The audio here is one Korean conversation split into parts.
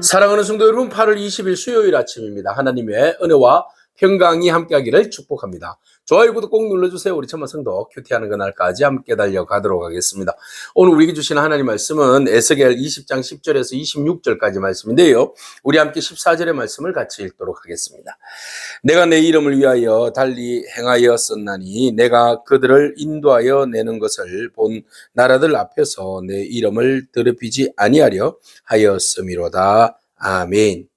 사랑하는 성도 여러분, 8월 20일 수요일 아침입니다. 하나님의 은혜와 평강이 함께하기를 축복합니다. 좋아요, 구독 꼭 눌러주세요. 우리 천만 성도 큐티하는 그날까지 함께 달려가도록 하겠습니다. 오늘 우리에게 주신 하나님 말씀은 에스겔 20장 10절에서 26절까지 말씀인데요. 우리 함께 14절의 말씀을 같이 읽도록 하겠습니다. 내가 내 이름을 위하여 달리 행하였었나니 내가 그들을 인도하여 내는 것을 본 나라들 앞에서 내 이름을 더럽히지 아니하려 하였음이로다. 아멘.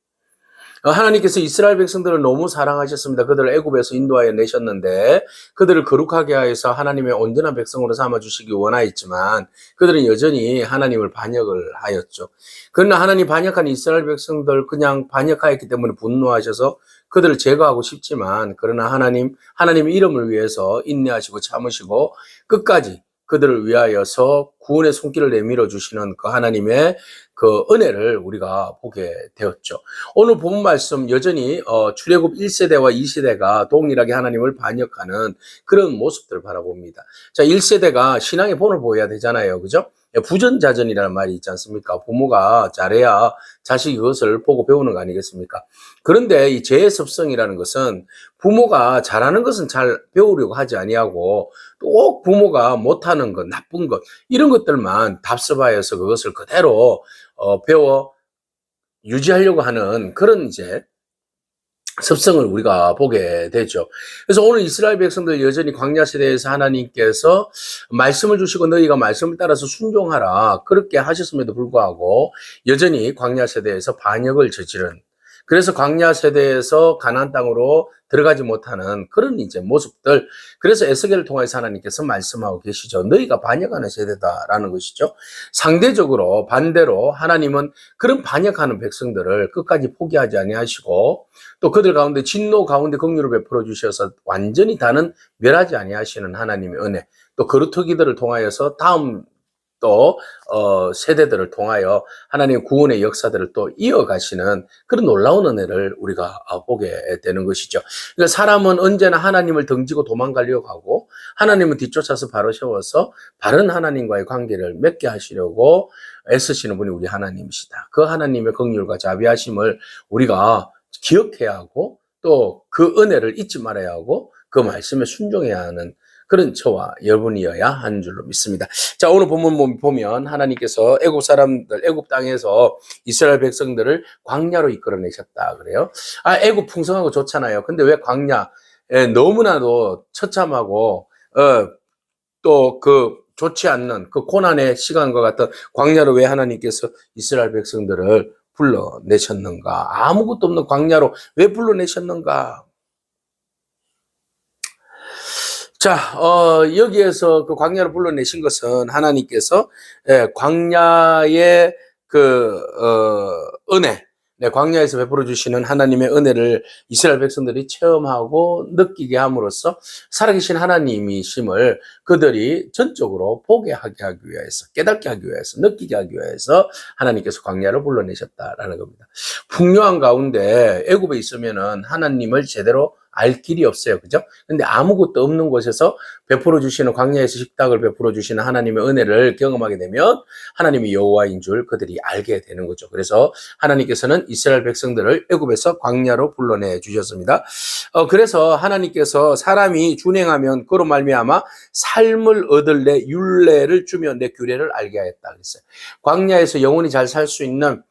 하나님께서 이스라엘 백성들을 너무 사랑하셨습니다. 그들을 애굽에서 인도하여 내셨는데 그들을 거룩하게 하여서 하나님의 온전한 백성으로 삼아주시기 원하였지만 그들은 여전히 하나님을 반역을 하였죠. 그러나 하나님 반역한 이스라엘 백성들 그냥 반역하였기 때문에 분노하셔서 그들을 제거하고 싶지만 그러나 하나님의 이름을 위해서 인내하시고 참으시고 끝까지 그들을 위하여서 구원의 손길을 내밀어 주시는 그 하나님의 그 은혜를 우리가 보게 되었죠. 오늘 본 말씀 여전히 출애굽 1세대와 2세대가 동일하게 하나님을 반역하는 그런 모습들을 바라봅니다. 자, 1세대가 신앙의 본을 보여야 되잖아요. 그죠? 부전자전이라는 말이 있지 않습니까? 부모가 잘해야 자식이 그것을 보고 배우는 거 아니겠습니까? 그런데 이 죄의 습성이라는 것은 부모가 잘하는 것은 잘 배우려고 하지 아니하고 꼭 부모가 못하는 것, 나쁜 것 이런 것들만 답습하여서 그것을 그대로 배워 유지하려고 하는 그런 이제 습성을 우리가 보게 되죠. 그래서 오늘 이스라엘 백성들 여전히 광야 세대에서 하나님께서 말씀을 주시고 너희가 말씀을 따라서 순종하라 그렇게 하셨음에도 불구하고 여전히 광야 세대에서 반역을 저지른, 그래서 광야 세대에서 가나안 땅으로 들어가지 못하는 그런 이제 모습들, 그래서 에스겔을 통해서 하나님께서 말씀하고 계시죠. 너희가 반역하는 세대다라는 것이죠. 상대적으로 반대로 하나님은 그런 반역하는 백성들을 끝까지 포기하지 아니하시고 또 그들 가운데 진노 가운데 긍휼을 베풀어 주셔서 완전히 다는 멸하지 아니하시는 하나님의 은혜, 또 거루터기들을 통하여서 다음 또 세대들을 통하여 하나님의 구원의 역사들을 또 이어가시는 그런 놀라운 은혜를 우리가 보게 되는 것이죠. 그러니까 사람은 언제나 하나님을 등지고 도망가려고 하고 하나님은 뒤쫓아서 바로 세워서 바른 하나님과의 관계를 맺게 하시려고 애쓰시는 분이 우리 하나님이시다. 그 하나님의 긍휼과 자비하심을 우리가 기억해야 하고 또 그 은혜를 잊지 말아야 하고 그 말씀에 순종해야 하는 그런 저와 여러분이어야 하는 줄로 믿습니다. 자, 오늘 본문 보면 하나님께서 애굽 땅에서 이스라엘 백성들을 광야로 이끌어내셨다 그래요. 애굽 풍성하고 좋잖아요. 근데 왜 광야? 너무나도 처참하고 또 그 좋지 않는 그 고난의 시간과 같은 광야로 왜 하나님께서 이스라엘 백성들을 불러내셨는가? 아무것도 없는 광야로 왜 불러내셨는가? 자, 여기에서 그 광야로 불러내신 것은 하나님께서 광야의 은혜, 광야에서 베풀어 주시는 하나님의 은혜를 이스라엘 백성들이 체험하고 느끼게 함으로써 살아계신 하나님이심을 그들이 전적으로 보게 하게 하기 위해서, 깨닫게 하기 위해서, 느끼게 하기 위해서 하나님께서 광야를 불러내셨다라는 겁니다. 풍요한 가운데 애굽에 있으면은 하나님을 제대로 알 길이 없어요. 그죠? 근데 아무것도 없는 곳에서 베풀어 주시는, 광야에서 식탁을 베풀어 주시는 하나님의 은혜를 경험하게 되면 하나님이 여호와인 줄 그들이 알게 되는 거죠. 그래서 하나님께서는 이스라엘 백성들을 애굽에서 광야로 불러내 주셨습니다. 그래서 하나님께서 사람이 준행하면 그로 말미암아 삶을 얻을 내 율례를 주며 내 규례를 알게 하였다 그랬어요. 광야에서 영원히 잘 살 수 있는,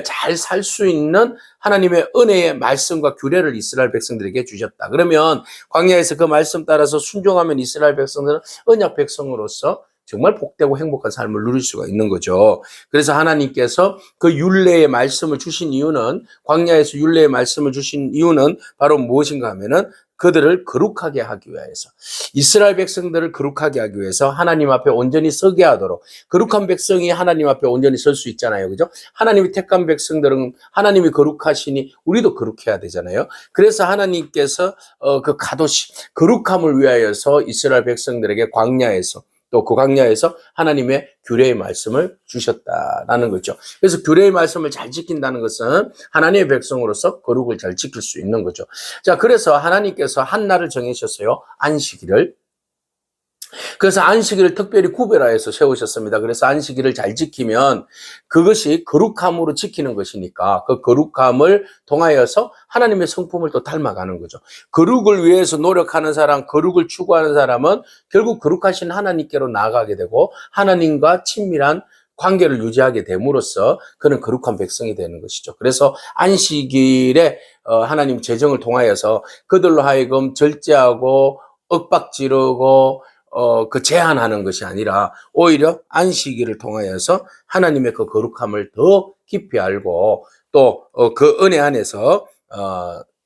잘 살 수 있는 하나님의 은혜의 말씀과 규례를 이스라엘 백성들에게 주셨다. 그러면 광야에서 그 말씀 따라서 순종하면 이스라엘 백성들은 언약 백성으로서 정말 복되고 행복한 삶을 누릴 수가 있는 거죠. 그래서 하나님께서 그 율례의 말씀을 주신 이유는, 광야에서 율례의 말씀을 주신 이유는 바로 무엇인가 하면은 그들을 거룩하게 하기 위해서, 이스라엘 백성들을 거룩하게 하기 위해서 하나님 앞에 온전히 서게 하도록, 거룩한 백성이 하나님 앞에 온전히 설 수 있잖아요. 그죠? 하나님이 택한 백성들은 하나님이 거룩하시니 우리도 거룩해야 되잖아요. 그래서 하나님께서 그 가도시, 거룩함을 위하여서 이스라엘 백성들에게 광야에서, 또 그 광야에서 하나님의 규례의 말씀을 주셨다라는 거죠. 그래서 규례의 말씀을 잘 지킨다는 것은 하나님의 백성으로서 거룩을 잘 지킬 수 있는 거죠. 자, 그래서 하나님께서 한 날을 정하셨어요. 안식일을. 그래서 안식일을 특별히 구별하여서 세우셨습니다. 그래서 안식일을 잘 지키면 그것이 거룩함으로 지키는 것이니까 그 거룩함을 통하여서 하나님의 성품을 또 닮아가는 거죠. 거룩을 위해서 노력하는 사람, 거룩을 추구하는 사람은 결국 거룩하신 하나님께로 나아가게 되고 하나님과 친밀한 관계를 유지하게 됨으로써 그는 거룩한 백성이 되는 것이죠. 그래서 안식일에 하나님 제정을 통하여서 그들로 하여금 절제하고 윽박지르고 그 제한하는 것이 아니라 오히려 안식일을 통하여서 하나님의 그 거룩함을 더 깊이 알고 또 그 은혜 안에서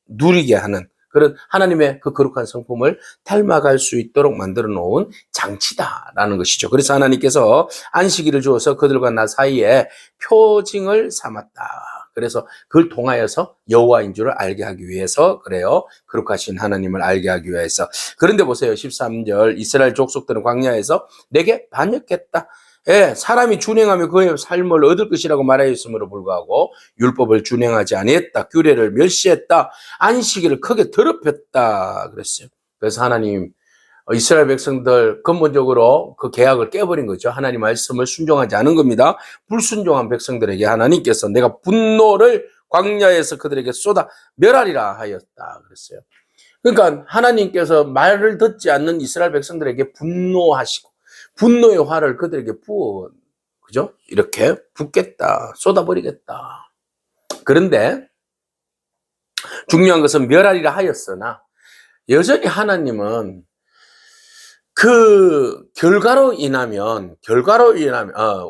누리게 하는 그런 하나님의 그 거룩한 성품을 닮아갈 수 있도록 만들어 놓은 장치다라는 것이죠. 그래서 하나님께서 안식일을 주어서 그들과 나 사이에 표징을 삼았다. 그래서 그걸 통하여서 여호와인 줄을 알게 하기 위해서 그래요. 거룩하신 하나님을 알게 하기 위해서. 그런데 보세요. 13절 이스라엘 족속들은 광야에서 내게 반역했다. 예, 사람이 준행하며 그의 삶을 얻을 것이라고 말하였음으로 불구하고 율법을 준행하지 아니했다. 규례를 멸시했다. 안식일을 크게 더럽혔다. 그랬어요. 그래서 하나님 이스라엘 백성들 근본적으로 그 계약을 깨버린 거죠. 하나님 말씀을 순종하지 않은 겁니다. 불순종한 백성들에게 하나님께서 내가 분노를 광야에서 그들에게 쏟아 멸하리라 하였다. 그랬어요. 그러니까 하나님께서 말을 듣지 않는 이스라엘 백성들에게 분노하시고 분노의 화를 그들에게 부어 그죠? 이렇게 붓겠다. 쏟아버리겠다. 그런데 중요한 것은 멸하리라 하였으나 여전히 하나님은 그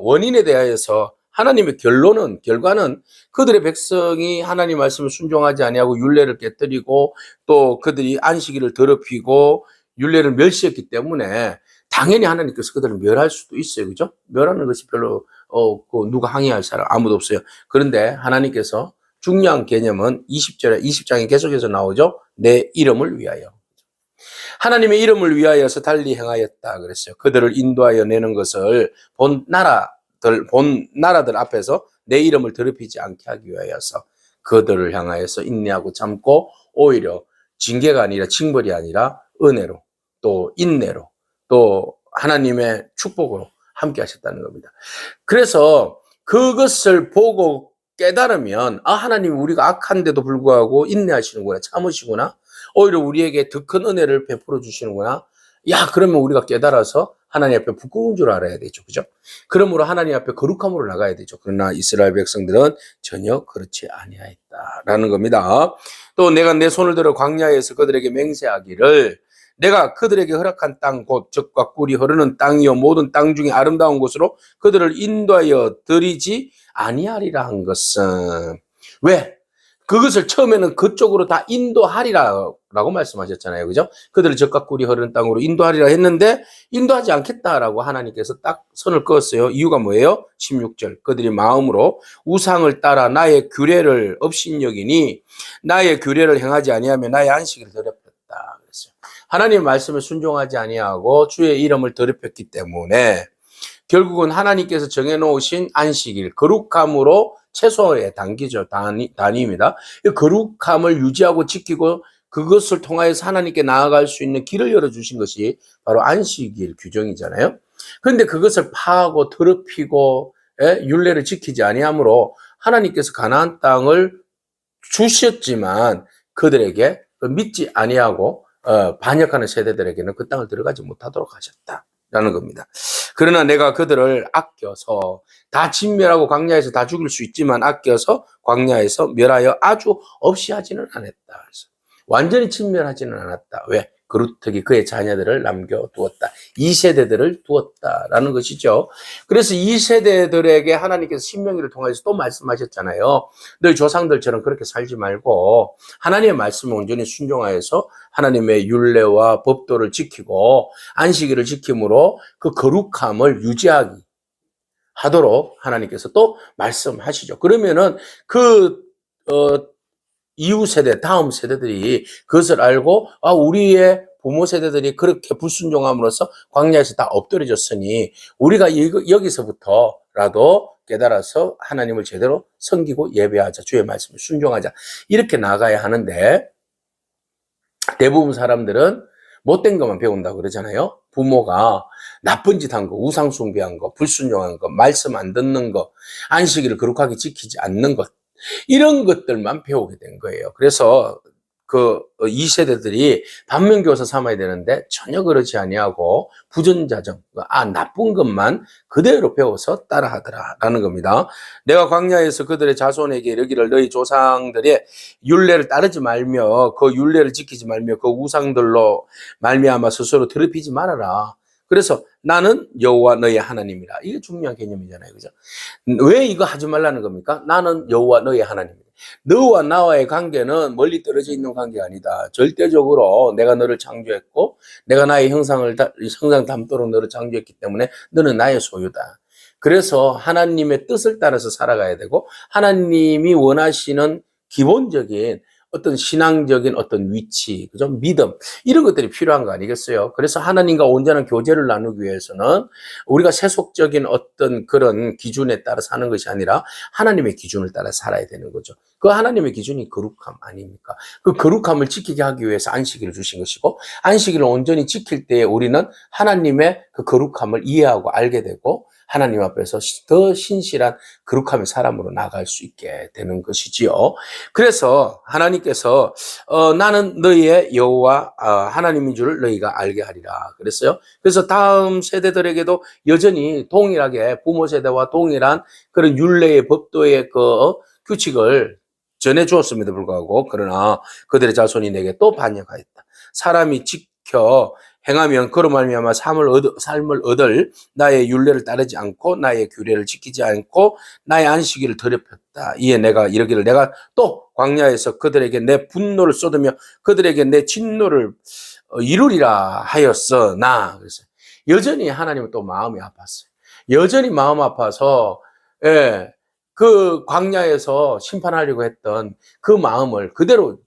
원인에 대하여서 하나님의 결과는 그들의 백성이 하나님 말씀을 순종하지 아니하고 율례를 깨뜨리고 또 그들이 안식일을 더럽히고 율례를 멸시했기 때문에 당연히 하나님께서 그들을 멸할 수도 있어요. 그죠? 멸하는 것이 별로 누가 항의할 사람 아무도 없어요. 그런데 하나님께서 중요한 개념은 20장에 계속해서 나오죠. 내 이름을 위하여. 하나님의 이름을 위하여서 달리 행하였다 그랬어요. 그들을 인도하여 내는 것을 본 나라들 앞에서 내 이름을 더럽히지 않게 하기 위하여서 그들을 향하여서 인내하고 참고 오히려 징계가 아니라 징벌이 아니라 은혜로 또 인내로 또 하나님의 축복으로 함께 하셨다는 겁니다. 그래서 그것을 보고 깨달으면 하나님 우리가 악한데도 불구하고 인내하시는구나 참으시구나 오히려 우리에게 더 큰 은혜를 베풀어 주시는구나. 그러면 우리가 깨달아서 하나님 앞에 부끄러운 줄 알아야 되죠. 그죠? 그러므로 하나님 앞에 거룩함으로 나가야 되죠. 그러나 이스라엘 백성들은 전혀 그렇지 아니하였다라는 겁니다. 또 내가 내 손을 들어 광야에서 그들에게 맹세하기를 내가 그들에게 허락한 땅 곧 젖과 꿀이 흐르는 땅이요 모든 땅 중에 아름다운 곳으로 그들을 인도하여 드리지 아니하리라 한 것은 왜? 그것을 처음에는 그쪽으로 다 인도하리라고 말씀하셨잖아요. 그죠? 그들을 젖과 꿀이 흐르는 땅으로 인도하리라 했는데 인도하지 않겠다라고 하나님께서 딱 선을 그었어요. 이유가 뭐예요? 16절. 그들이 마음으로 우상을 따라 나의 규례를 업신여기니 나의 규례를 행하지 아니하며 나의 안식일을 더럽혔다. 그랬어요. 하나님의 말씀을 순종하지 아니하고 주의 이름을 더럽혔기 때문에 결국은 하나님께서 정해놓으신 안식일, 거룩함으로 최소의 단기죠. 단위입니다. 거룩함을 유지하고 지키고 그것을 통하여서 하나님께 나아갈 수 있는 길을 열어주신 것이 바로 안식일 규정이잖아요. 그런데 그것을 파하고 더럽히고 율례를 지키지 아니하므로 하나님께서 가나안 땅을 주셨지만 그들에게 믿지 아니하고 반역하는 세대들에게는 그 땅을 들어가지 못하도록 하셨다라는 겁니다. 그러나 내가 그들을 아껴서 다 진멸하고 광야에서 다 죽일 수 있지만 아껴서 광야에서 멸하여 아주 없이 하지는 않았다. 그래서 완전히 진멸하지는 않았다. 왜? 그루터기 그의 자녀들을 남겨두었다. 2세대들을 두었다라는 것이죠. 그래서 2세대들에게 하나님께서 신명기를 통해서 또 말씀하셨잖아요. 너희 조상들처럼 그렇게 살지 말고 하나님의 말씀을 온전히 순종하여서 하나님의 율례와 법도를 지키고 안식일을 지킴으로 그 거룩함을 유지하기 하도록 하나님께서 또 말씀하시죠. 그러면은 이후 세대, 다음 세대들이 그것을 알고 우리의 부모 세대들이 그렇게 불순종함으로써 광야에서 다 엎드려졌으니 우리가 여기서부터라도 깨달아서 하나님을 제대로 섬기고 예배하자. 주의 말씀을 순종하자. 이렇게 나가야 하는데 대부분 사람들은 못된 것만 배운다고 그러잖아요. 부모가 나쁜 짓 한 거, 우상 숭배한 거, 불순종한 거, 말씀 안 듣는 거, 안식일을 거룩하게 지키지 않는 것, 이런 것들만 배우게 된 거예요. 그래서 그 이 세대들이 반면교사 삼아야 되는데 전혀 그러지 아니하고 부전자정, 나쁜 것만 그대로 배워서 따라하더라라는 겁니다. 내가 광야에서 그들의 자손에게 이르기를 너희 조상들의 율례를 따르지 말며 그 율례를 지키지 말며 그 우상들로 말미암아 스스로 더럽히지 말아라. 그래서 나는 여호와 너희 하나님이라. 이게 중요한 개념이잖아요. 그죠? 왜 이거 하지 말라는 겁니까? 나는 여호와 너희 하나님이다. 너와 나와의 관계는 멀리 떨어져 있는 관계가 아니다. 절대적으로 내가 너를 창조했고 내가 나의 형상 담도록 너를 창조했기 때문에 너는 나의 소유다. 그래서 하나님의 뜻을 따라서 살아가야 되고 하나님이 원하시는 기본적인 어떤 신앙적인 어떤 위치, 그죠? 믿음, 이런 것들이 필요한 거 아니겠어요? 그래서 하나님과 온전한 교제를 나누기 위해서는 우리가 세속적인 어떤 그런 기준에 따라 사는 것이 아니라 하나님의 기준을 따라 살아야 되는 거죠. 그 하나님의 기준이 거룩함 아닙니까? 그 거룩함을 지키게 하기 위해서 안식일을 주신 것이고, 안식일을 온전히 지킬 때에 우리는 하나님의 그 거룩함을 이해하고 알게 되고, 하나님 앞에서 더 신실한 거룩함의 사람으로 나갈 수 있게 되는 것이지요. 그래서 하나님께서 나는 너희의 여호와 하나님인 줄을 너희가 알게 하리라 그랬어요. 그래서 다음 세대들에게도 여전히 동일하게 부모 세대와 동일한 그런 율례의 법도의 그 규칙을 전해 주었음에도 불구하고 그러나 그들의 자손이 내게 또 반역하였다. 사람이 지켜 행하면 그로 말미암아 삶을 얻을 나의 율례를 따르지 않고 나의 규례를 지키지 않고 나의 안식일을 더럽혔다. 이에 내가 이르기를 내가 또 광야에서 그들에게 내 분노를 쏟으며 그들에게 내 진노를 이루리라 하였으나 그래서 여전히 하나님은 또 마음이 아팠어요. 여전히 마음 아파서 예, 그 광야에서 심판하려고 했던 그 마음을 그대로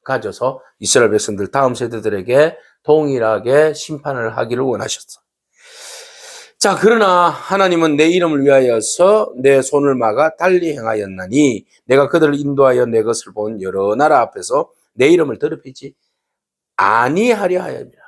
가져서 이스라엘 백성들 다음 세대들에게 동일하게 심판을 하기를 원하셨어. 자, 그러나 하나님은 내 이름을 위하여서 내 손을 막아 달리 행하였나니 내가 그들을 인도하여 내 것을 본 여러 나라 앞에서 내 이름을 더럽히지 아니하려 하였느니라.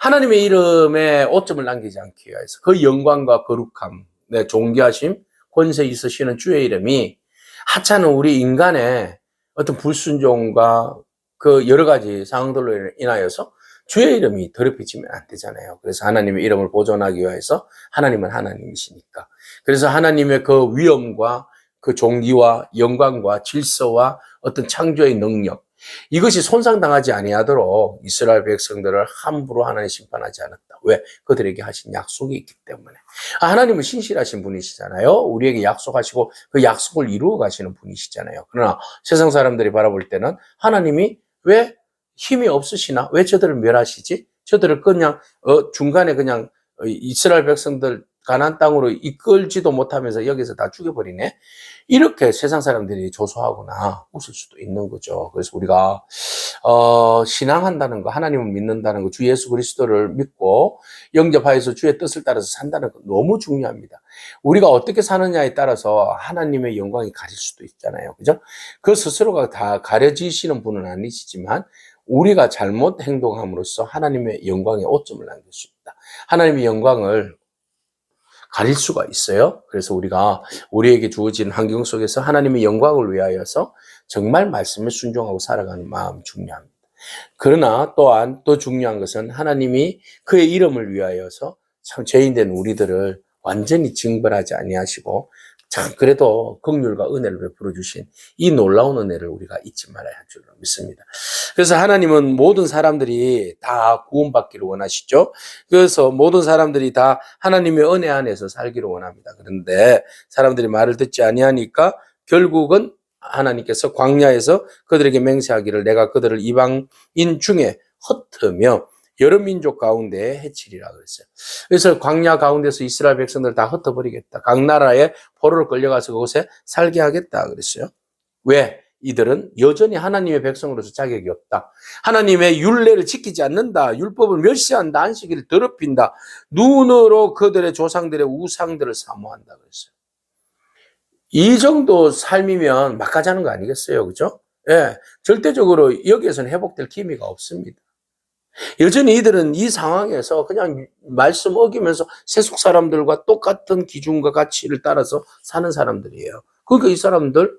하나님의 이름에 오점을 남기지 않기 위해서 그 영광과 거룩함, 존귀하심, 권세 있으시는 주의 이름이 하찮은 우리 인간의 어떤 불순종과 그 여러 가지 상황들로 인하여서 주의 이름이 더럽혀지면 안 되잖아요. 그래서 하나님의 이름을 보존하기 위해서 하나님은 하나님이시니까. 그래서 하나님의 그 위엄과 그 존귀와 영광과 질서와 어떤 창조의 능력, 이것이 손상당하지 아니하도록 이스라엘 백성들을 함부로 하나님 심판하지 않았다. 왜? 그들에게 하신 약속이 있기 때문에. 하나님은 신실하신 분이시잖아요. 우리에게 약속하시고 그 약속을 이루어 가시는 분이시잖아요. 그러나 세상 사람들이 바라볼 때는 하나님이 왜 힘이 없으시나? 왜 저들을 멸하시지? 저들을 그냥 중간에 그냥 이스라엘 백성들 가나안 땅으로 이끌지도 못하면서 여기서 다 죽여버리네. 이렇게 세상 사람들이 조소하거나 웃을 수도 있는 거죠. 그래서 우리가 신앙한다는 거, 하나님을 믿는다는 거, 주 예수 그리스도를 믿고 영접하여서 주의 뜻을 따라서 산다는 거 너무 중요합니다. 우리가 어떻게 사느냐에 따라서 하나님의 영광이 가릴 수도 있잖아요. 그죠? 그 스스로가 다 가려지시는 분은 아니시지만 우리가 잘못 행동함으로써 하나님의 영광에 오점을 남길 수 있다. 하나님의 영광을 가릴 수가 있어요. 그래서 우리가 우리에게 주어진 환경 속에서 하나님의 영광을 위하여서 정말 말씀에 순종하고 살아가는 마음이 중요합니다. 그러나 또한 또 중요한 것은 하나님이 그의 이름을 위하여서 참 죄인된 우리들을 완전히 징벌하지 아니하시고 참 그래도 긍휼과 은혜를 베풀어 주신 이 놀라운 은혜를 우리가 잊지 말아야 할 줄로 믿습니다. 그래서 하나님은 모든 사람들이 다 구원받기를 원하시죠. 그래서 모든 사람들이 다 하나님의 은혜 안에서 살기를 원합니다. 그런데 사람들이 말을 듣지 아니하니까 결국은 하나님께서 광야에서 그들에게 맹세하기를 내가 그들을 이방인 중에 흩으며 여러 민족 가운데 해치리라 그랬어요. 그래서 광야 가운데서 이스라엘 백성들 다 흩어버리겠다. 각 나라에 포로로 끌려가서 그곳에 살게 하겠다 그랬어요. 왜? 이들은 여전히 하나님의 백성으로서 자격이 없다. 하나님의 율례를 지키지 않는다. 율법을 멸시한다. 안식일을 더럽힌다. 눈으로 그들의 조상들의 우상들을 사모한다 그랬어요. 이 정도 삶이면 막 가자는 거 아니겠어요? 그죠? 예. 절대적으로 여기에서는 회복될 기미가 없습니다. 여전히 이들은 이 상황에서 그냥 말씀 어기면서 세속 사람들과 똑같은 기준과 가치를 따라서 사는 사람들이에요. 그러니까 이 사람들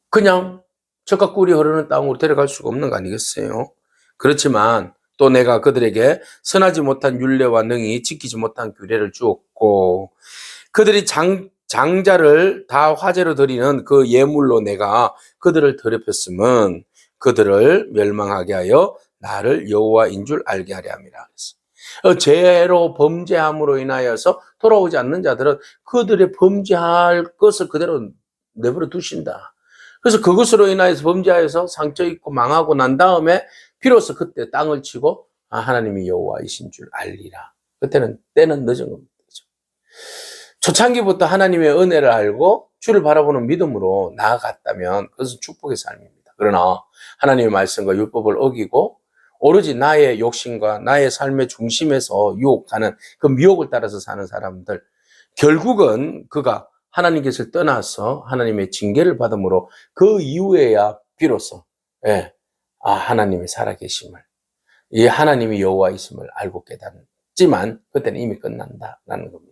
그냥 젖과 꿀이 흐르는 땅으로 데려갈 수가 없는 거 아니겠어요? 그렇지만 또 내가 그들에게 선하지 못한 율례와 능히 지키지 못한 규례를 주었고 그들이 장자를 다 화제로 드리는 그 예물로 내가 그들을 더럽혔음은 그들을 멸망하게 하여 나를 여호와인 줄 알게 하려 함이라 그랬어. 죄로 범죄함으로 인하여서 돌아오지 않는 자들은 그들의 범죄할 것을 그대로 내버려 두신다. 그래서 그것으로 인하여서 범죄하여서 상처 입고 망하고 난 다음에 비로소 그때 땅을 치고 하나님이 여호와이신 줄 알리라. 그때는 때는 늦은 겁니다. 초창기부터 하나님의 은혜를 알고 주를 바라보는 믿음으로 나아갔다면 그것은 축복의 삶입니다. 그러나 하나님의 말씀과 율법을 어기고 오로지 나의 욕심과 나의 삶의 중심에서 유혹하는 그 미혹을 따라서 사는 사람들, 결국은 그가 하나님께서 떠나서 하나님의 징계를 받음으로 그 이후에야 비로소 하나님의 살아계심을, 이 하나님이 여호와이심을 알고 깨닫지만 그때는 이미 끝난다라는 겁니다.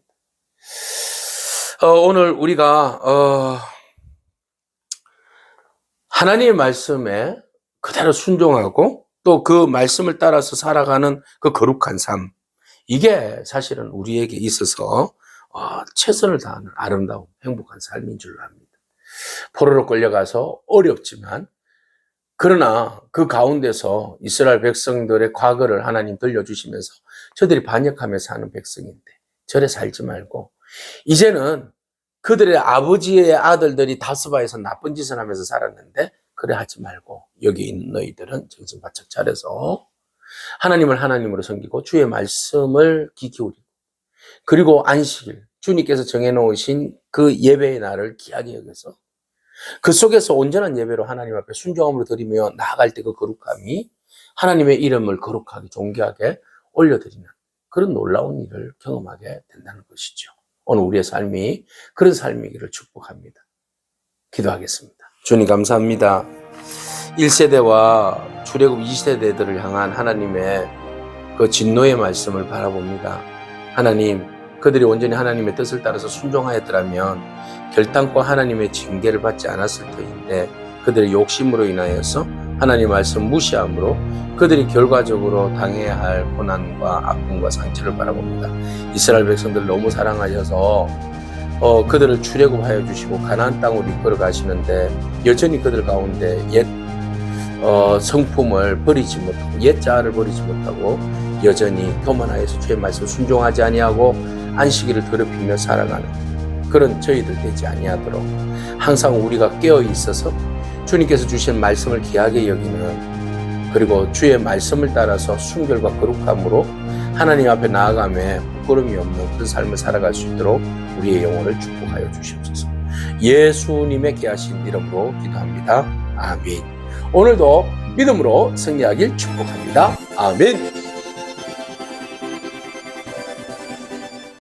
오늘 우리가 하나님의 말씀에 그대로 순종하고 또 그 말씀을 따라서 살아가는 그 거룩한 삶, 이게 사실은 우리에게 있어서 최선을 다하는 아름다운 행복한 삶인 줄 압니다. 포로로 끌려가서 어렵지만 그러나 그 가운데서 이스라엘 백성들의 과거를 하나님 들려주시면서 저들이 반역하며 사는 백성인데 저래 살지 말고 이제는 그들의 아버지의 아들들이 다스바에서 나쁜 짓을 하면서 살았는데 그래 하지 말고 여기 있는 너희들은 정신 바짝 차려서 하나님을 하나님으로 섬기고 주의 말씀을 귀 기울이고 그리고 안식일, 주님께서 정해놓으신 그 예배의 날을 귀하게 여겨서 그 속에서 온전한 예배로 하나님 앞에 순종함으로 드리며 나아갈 때 그 거룩함이 하나님의 이름을 거룩하게 존귀하게 올려드리는 그런 놀라운 일을 경험하게 된다는 것이죠. 오늘 우리의 삶이 그런 삶이기를 축복합니다. 기도하겠습니다. 주님 감사합니다. 1세대와 출애굽 2세대들을 향한 하나님의 그 진노의 말씀을 바라봅니다. 하나님, 그들이 온전히 하나님의 뜻을 따라서 순종하였더라면 결단코 하나님의 징계를 받지 않았을 터인데 그들의 욕심으로 인하여서 하나님 말씀 무시함으로 그들이 결과적으로 당해야 할 고난과 아픔과 상처를 바라봅니다. 이스라엘 백성들 너무 사랑하셔서 그들을 출애굽하여 주시고 가나안 땅으로 이끌어 가시는데 여전히 그들 가운데 옛 성품을 버리지 못하고 옛 자아를 버리지 못하고 여전히 교만하여서 주의 말씀 순종하지 아니하고 안식일을 더럽히며 살아가는 그런 저희들 되지 아니하도록 항상 우리가 깨어 있어서 주님께서 주신 말씀을 귀하게 여기는 그리고 주의 말씀을 따라서 순결과 거룩함으로 하나님 앞에 나아가며 부끄러움이 없는 그런 삶을 살아갈 수 있도록 우리의 영혼을 축복하여 주시옵소서. 예수님의 귀하신 이름으로 기도합니다. 아멘. 오늘도 믿음으로 승리하길 축복합니다. 아멘.